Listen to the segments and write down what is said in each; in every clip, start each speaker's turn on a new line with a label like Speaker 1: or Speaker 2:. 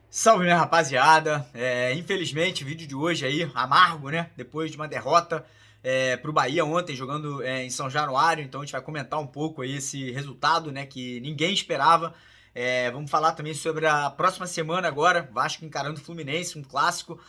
Speaker 1: Salve, minha rapaziada. Infelizmente o vídeo de hoje aí, amargo, né? Depois de uma derrota pro Bahia ontem, jogando em São Januário. Então a gente vai comentar um pouco aí esse resultado, né? Que ninguém esperava. Vamos falar também sobre a próxima semana agora, Vasco encarando o Fluminense, um clássico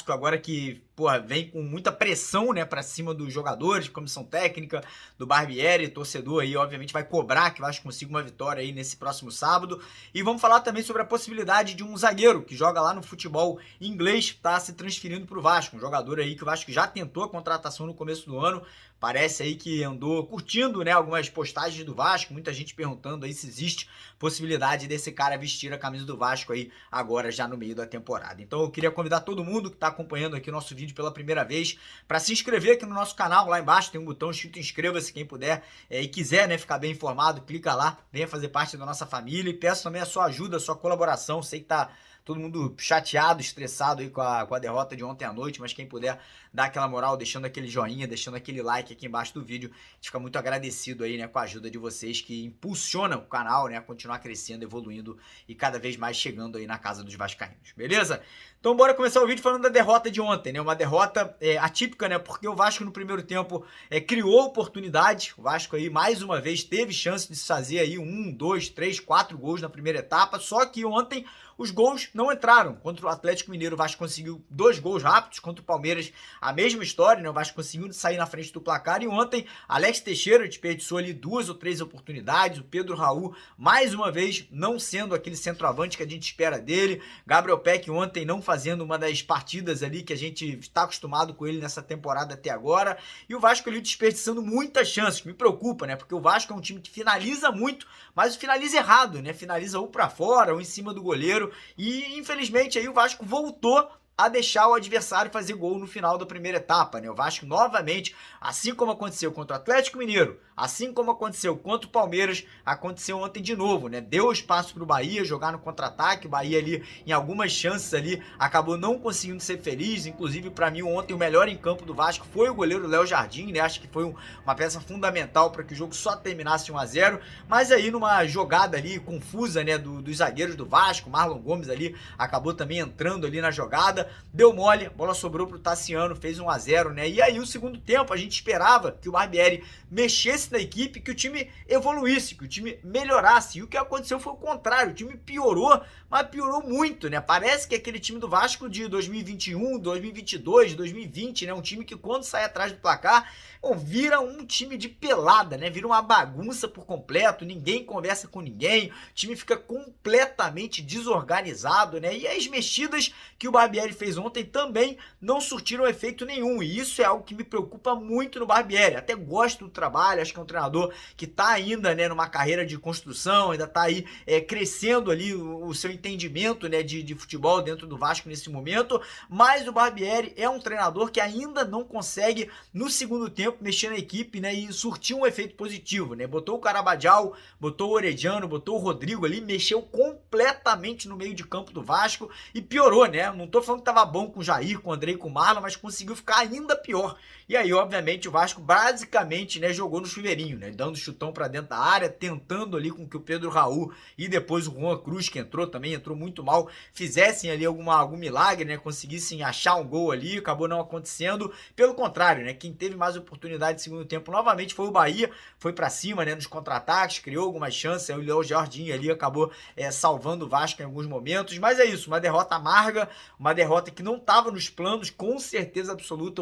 Speaker 1: agora que, porra, vem com muita pressão, né, pra cima dos jogadores, comissão técnica, do Barbieri, torcedor aí, obviamente vai cobrar que o Vasco consiga uma vitória aí nesse próximo sábado. E vamos falar também sobre a possibilidade de um zagueiro que joga lá no futebol inglês, tá se transferindo pro Vasco, um jogador aí que o Vasco já tentou a contratação no começo do ano. Parece aí que andou curtindo, né, algumas postagens do Vasco, muita gente perguntando aí se existe possibilidade desse cara vestir a camisa do Vasco aí agora já no meio da temporada. Então eu queria convidar todo mundo que está acompanhando aqui o nosso vídeo pela primeira vez para se inscrever aqui no nosso canal. Lá embaixo tem um botão escrito inscreva-se, quem puder e quiser, né, ficar bem informado, clica lá, venha fazer parte da nossa família e peço também a sua ajuda, a sua colaboração. Sei que tá todo mundo chateado, estressado aí com a derrota de ontem à noite, mas quem puder dar aquela moral, deixando aquele joinha, deixando aquele like aqui embaixo do vídeo, a gente fica muito agradecido aí, né, com a ajuda de vocês que impulsionam o canal, né, a continuar crescendo, evoluindo e cada vez mais chegando aí na casa dos vascaínos, beleza? Então bora começar o vídeo falando da derrota de ontem, né, uma derrota atípica, né, porque o Vasco no primeiro tempo criou oportunidade, o Vasco aí mais uma vez teve chance de se fazer aí 1, 2, 3, 4 gols na primeira etapa, só que ontem os gols não entraram. Contra o Atlético Mineiro, o Vasco conseguiu 2 gols rápidos. Contra o Palmeiras, a mesma história, né? O Vasco conseguiu sair na frente do placar. E ontem, Alex Teixeira desperdiçou ali 2 ou 3 oportunidades. O Pedro Raul, mais uma vez, não sendo aquele centroavante que a gente espera dele. Gabriel Peck ontem não fazendo uma das partidas ali que a gente está acostumado com ele nessa temporada até agora. E o Vasco ali desperdiçando muitas chances. Me preocupa, né? Porque o Vasco é um time que finaliza muito, mas finaliza errado, né? Finaliza ou para fora ou em cima do goleiro. E infelizmente aí o Vasco voltou a deixar o adversário fazer gol no final da primeira etapa, né? O Vasco novamente, assim como aconteceu contra o Atlético Mineiro, assim como aconteceu contra o Palmeiras, aconteceu ontem de novo, né? Deu espaço pro Bahia jogar no contra-ataque, o Bahia ali em algumas chances ali acabou não conseguindo ser feliz, inclusive para mim ontem o melhor em campo do Vasco foi o goleiro Léo Jardim, né? Acho que foi uma peça fundamental para que o jogo só terminasse 1-0, mas aí numa jogada ali confusa, né, dos zagueiros do Vasco, Marlon Gomes ali acabou também entrando ali na jogada, deu mole, a bola sobrou pro Tassiano, fez 1-0, né? E aí o segundo tempo a gente esperava que o Barbieri mexesse na equipe, que o time evoluísse, que o time melhorasse. E o que aconteceu foi o contrário, o time piorou, mas piorou muito, né? Parece que aquele time do Vasco de 2021, 2022, 2020, né? Um time que quando sai atrás do placar, vira um time de pelada, né? Vira uma bagunça por completo, ninguém conversa com ninguém, o time fica completamente desorganizado, né? E as mexidas que o Barbieri fez ontem também não surtiram efeito nenhum, e isso é algo que me preocupa muito no Barbieri. Até gosto do trabalho, acho que é um treinador que tá ainda, né, numa carreira de construção, ainda tá aí crescendo ali o seu entendimento, né, de futebol dentro do Vasco nesse momento, mas o Barbieri é um treinador que ainda não consegue no segundo tempo mexer na equipe, né, e surtir um efeito positivo, né? Botou o Carabajal, botou o Orediano, botou o Rodrigo ali, mexeu completamente no meio de campo do Vasco e piorou, né? Não tô falando que tava bom com o Jair, com o Andrei, com o Marlon, mas conseguiu ficar ainda pior. E aí, obviamente, o Vasco basicamente, né, jogou no chuveirinho, né, dando chutão pra dentro da área, tentando ali com que o Pedro Raul e depois o Juan Cruz, que entrou muito mal, fizessem ali algum milagre, né, conseguissem achar um gol ali, acabou não acontecendo. Pelo contrário, né, quem teve mais oportunidade de segundo tempo novamente foi o Bahia, foi pra cima, né, nos contra-ataques, criou algumas chances, aí o Léo Jardim ali acabou salvando o Vasco em alguns momentos, mas é isso, uma derrota amarga, uma derrota que não estava nos planos, com certeza absoluta.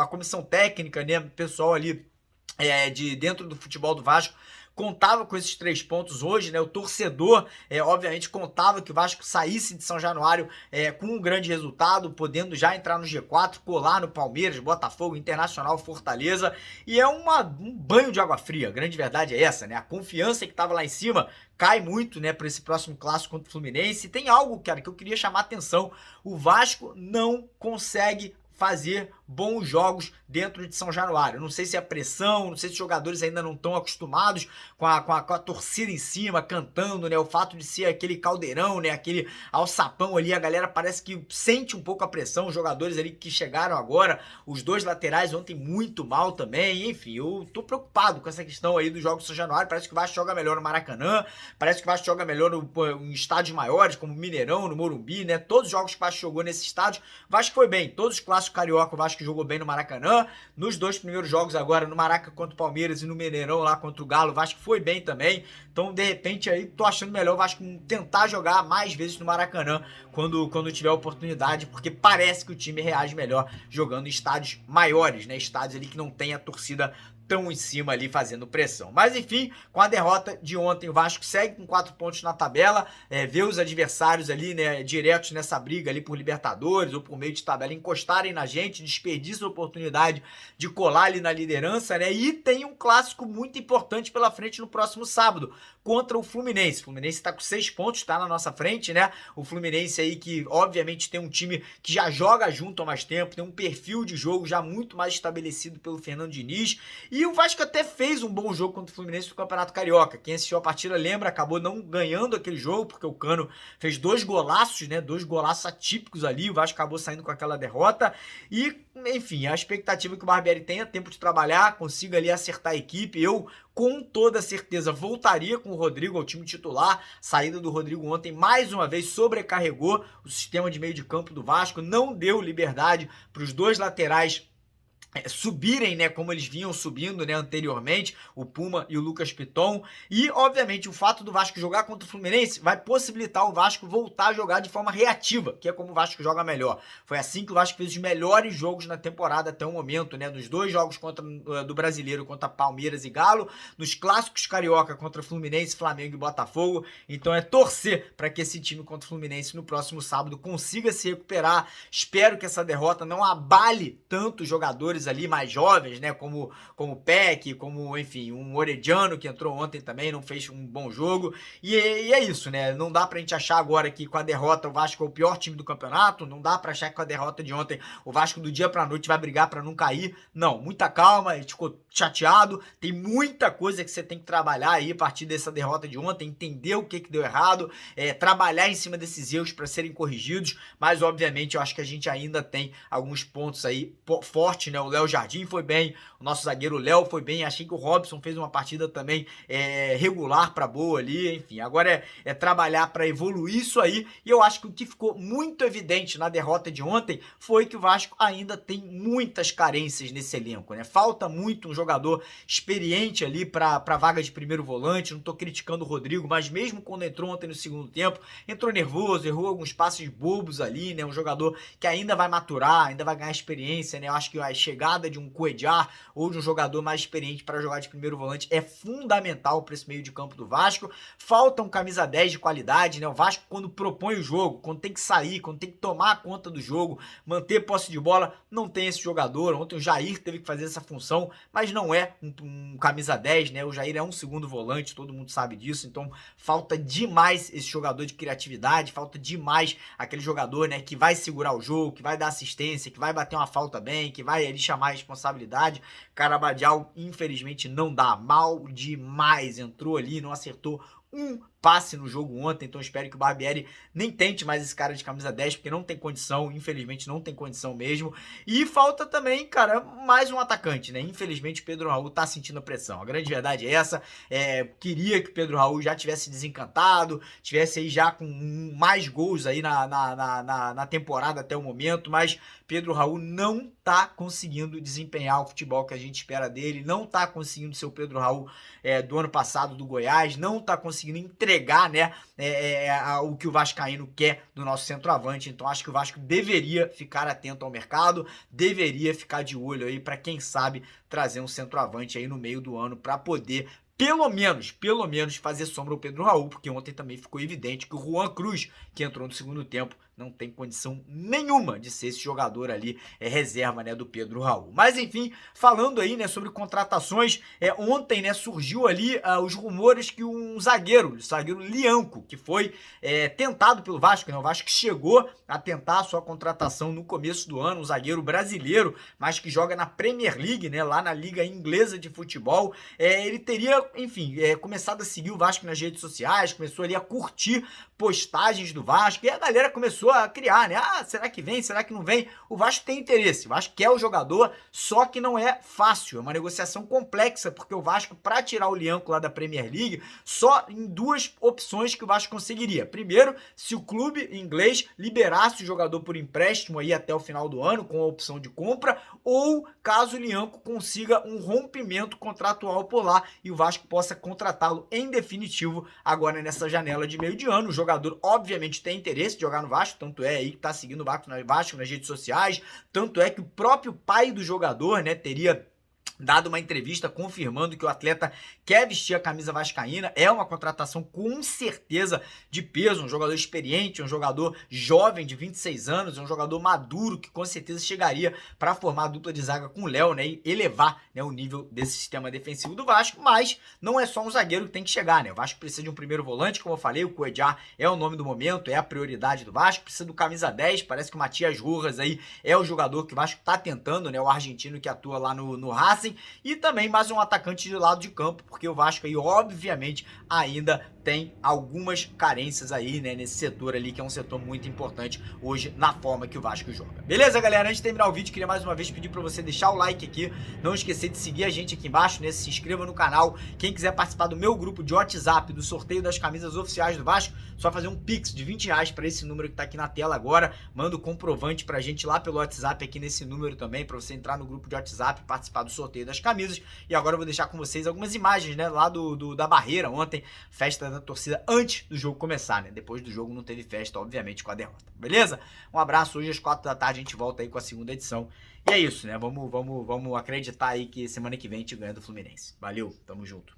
Speaker 1: A comissão técnica, né, pessoal ali de dentro do futebol do Vasco contava com esses 3 pontos hoje, né? O torcedor, obviamente, contava que o Vasco saísse de São Januário com um grande resultado, podendo já entrar no G4, colar no Palmeiras, Botafogo, Internacional, Fortaleza, e é um banho de água fria. A grande verdade é essa, né? A confiança que estava lá em cima cai muito, né, para esse próximo clássico contra o Fluminense. E tem algo, cara, que eu queria chamar a atenção: o Vasco não consegue fazer bons jogos dentro de São Januário. Não sei se é pressão, não sei se os jogadores ainda não estão acostumados com a torcida em cima, cantando, né? O fato de ser aquele caldeirão, né? Aquele alçapão ali, a galera parece que sente um pouco a pressão, os jogadores ali que chegaram agora, os dois laterais ontem muito mal também, enfim, eu tô preocupado com essa questão aí dos jogos de São Januário. Parece que o Vasco joga melhor no Maracanã, parece que o Vasco joga melhor em estádios maiores, como Mineirão, no Morumbi, né? Todos os jogos que o Vasco jogou nesse estádio, o Vasco foi bem, todos os clássicos carioca o Vasco jogou bem no Maracanã, nos dois primeiros jogos agora, no Maraca contra o Palmeiras e no Mineirão lá contra o Galo, o Vasco foi bem também. Então, de repente, aí tô achando melhor o Vasco tentar jogar mais vezes no Maracanã quando tiver oportunidade, porque parece que o time reage melhor jogando em estádios maiores, né? Estádios ali que não tem a torcida tão em cima ali fazendo pressão. Mas enfim, com a derrota de ontem, o Vasco segue com 4 pontos na tabela, vê os adversários ali, né, diretos nessa briga ali por Libertadores ou por meio de tabela encostarem na gente, desperdiça a oportunidade de colar ali na liderança, né? E tem um clássico muito importante pela frente no próximo sábado, contra o Fluminense. O Fluminense tá com 6 pontos, tá na nossa frente, né? O Fluminense aí que obviamente tem um time que já joga junto há mais tempo, tem um perfil de jogo já muito mais estabelecido pelo Fernando Diniz. E o Vasco até fez um bom jogo contra o Fluminense no Campeonato Carioca. Quem assistiu a partida lembra, acabou não ganhando aquele jogo, porque o Cano fez 2 golaços, né? 2 golaços atípicos ali. O Vasco acabou saindo com aquela derrota. E, enfim, a expectativa é que o Barbieri tenha tempo de trabalhar, consiga ali acertar a equipe. Eu, com toda certeza, voltaria com o Rodrigo ao time titular. A saída do Rodrigo ontem, mais uma vez, sobrecarregou o sistema de meio de campo do Vasco. Não deu liberdade para os dois laterais subirem, né, como eles vinham subindo, né, anteriormente, o Puma e o Lucas Piton. E, obviamente, o fato do Vasco jogar contra o Fluminense vai possibilitar o Vasco voltar a jogar de forma reativa, que é como o Vasco joga melhor. Foi assim que o Vasco fez os melhores jogos na temporada até o momento, né, nos 2 jogos do Brasileiro contra Palmeiras e Galo, nos clássicos carioca contra Fluminense, Flamengo e Botafogo. Então é torcer para que esse time contra o Fluminense no próximo sábado consiga se recuperar. Espero que essa derrota não abale tanto os jogadores ali mais jovens, né, como o Peck, como, enfim, um Orediano que entrou ontem também, não fez um bom jogo, e é isso, né, não dá pra gente achar agora que com a derrota o Vasco é o pior time do campeonato, não dá pra achar que com a derrota de ontem o Vasco do dia pra noite vai brigar pra não cair, não, muita calma, a gente ficou chateado, tem muita coisa que você tem que trabalhar aí a partir dessa derrota de ontem, entender o que deu errado, trabalhar em cima desses erros para serem corrigidos, mas obviamente eu acho que a gente ainda tem alguns pontos aí fortes, né, o Léo Jardim foi bem, o nosso zagueiro Léo foi bem, achei que o Robson fez uma partida também regular para boa ali, enfim, agora é trabalhar para evoluir isso aí, e eu acho que o que ficou muito evidente na derrota de ontem foi que o Vasco ainda tem muitas carências nesse elenco, né, falta muito um jogador experiente ali para vaga de primeiro volante, não tô criticando o Rodrigo, mas mesmo quando entrou ontem no segundo tempo, entrou nervoso, errou alguns passes bobos ali, né, um jogador que ainda vai maturar, ainda vai ganhar experiência, né, eu acho que a chegada de um Cuéllar ou de um jogador mais experiente para jogar de primeiro volante é fundamental para esse meio de campo do Vasco. Falta um camisa 10 de qualidade, né? O Vasco, quando propõe o jogo, quando tem que sair, quando tem que tomar conta do jogo, manter posse de bola, não tem esse jogador. Ontem o Jair teve que fazer essa função, mas não é um camisa 10, né? O Jair é um segundo volante, todo mundo sabe disso, então falta demais esse jogador de criatividade, falta demais aquele jogador, né, que vai segurar o jogo, que vai dar assistência, que vai bater uma falta bem, que vai ali chamar a responsabilidade. Carabadial, infelizmente, não dá, mal demais, entrou ali, não acertou um passe no jogo ontem, então espero que o Barbieri nem tente mais esse cara de camisa 10, porque não tem condição, infelizmente não tem condição mesmo. E falta também, cara, mais um atacante, né? Infelizmente o Pedro Raul tá sentindo a pressão, a grande verdade é essa. Queria que o Pedro Raul já tivesse desencantado, tivesse aí já com mais gols aí na temporada até o momento, mas Pedro Raul não tá conseguindo desempenhar o futebol que a gente espera dele, não tá conseguindo ser o Pedro Raul do ano passado do Goiás, não tá conseguindo entregar, né, o que o vascaíno quer do nosso centroavante. Então acho que o Vasco deveria ficar atento ao mercado, deveria ficar de olho aí para quem sabe trazer um centroavante aí no meio do ano para poder pelo menos fazer sombra ao Pedro Raul, porque ontem também ficou evidente que o Juan Cruz, que entrou no segundo tempo, não tem condição nenhuma de ser esse jogador ali, reserva, né, do Pedro Raul. Mas enfim, falando aí, né, sobre contratações, ontem, né, surgiu ali os rumores que um zagueiro, o zagueiro Lianco, que foi tentado pelo Vasco, né, o Vasco chegou a tentar a sua contratação no começo do ano, um zagueiro brasileiro, mas que joga na Premier League, né, lá na Liga Inglesa de Futebol. Ele teria, enfim, começado a seguir o Vasco nas redes sociais, começou ali a curtir postagens do Vasco, e a galera começou a criar, né? Ah, será que vem? Será que não vem? O Vasco tem interesse, o Vasco quer o jogador, só que não é fácil, é uma negociação complexa, porque o Vasco, para tirar o Lianco lá da Premier League, só em duas opções que o Vasco conseguiria. Primeiro, se o clube inglês liberasse o jogador por empréstimo aí até o final do ano, com a opção de compra, ou caso o Lianco consiga um rompimento contratual por lá e o Vasco possa contratá-lo em definitivo agora nessa janela de meio de ano. O jogador obviamente tem interesse de jogar no Vasco, tanto é aí que tá seguindo o Vasco nas redes sociais, tanto é que o próprio pai do jogador, né, teria dado uma entrevista confirmando que o atleta quer vestir a camisa vascaína. É uma contratação com certeza de peso, um jogador experiente, um jogador jovem de 26 anos, um jogador maduro que com certeza chegaria para formar a dupla de zaga com o Léo, né, e elevar, né, o nível desse sistema defensivo do Vasco. Mas não é só um zagueiro que tem que chegar, né? O Vasco precisa de um primeiro volante, como eu falei, o Cuéllar é o nome do momento, é a prioridade do Vasco, precisa do camisa 10, parece que o Matias Rojas aí é o jogador que o Vasco tá tentando, né, o argentino que atua lá no Racing. E também mais um atacante de lado de campo, porque o Vasco aí, obviamente, ainda tem algumas carências aí, né, nesse setor ali, que é um setor muito importante hoje na forma que o Vasco joga. Beleza, galera? Antes de terminar o vídeo, queria mais uma vez pedir pra você deixar o like aqui, não esquecer de seguir a gente aqui embaixo, né, se inscreva no canal. Quem quiser participar do meu grupo de WhatsApp, do sorteio das camisas oficiais do Vasco, só fazer um Pix de R$20 para esse número que tá aqui na tela agora, manda o comprovante pra gente lá pelo WhatsApp aqui nesse número também, pra você entrar no grupo de WhatsApp e participar do sorteio das camisas. E agora eu vou deixar com vocês algumas imagens, né, lá da Barreira ontem, festa da torcida antes do jogo começar, né? Depois do jogo não teve festa, obviamente, com a derrota. Beleza? Um abraço. Hoje às 4 da tarde a gente volta aí com a segunda edição. E é isso, né? Vamos acreditar aí que semana que vem a gente ganha do Fluminense. Valeu, tamo junto.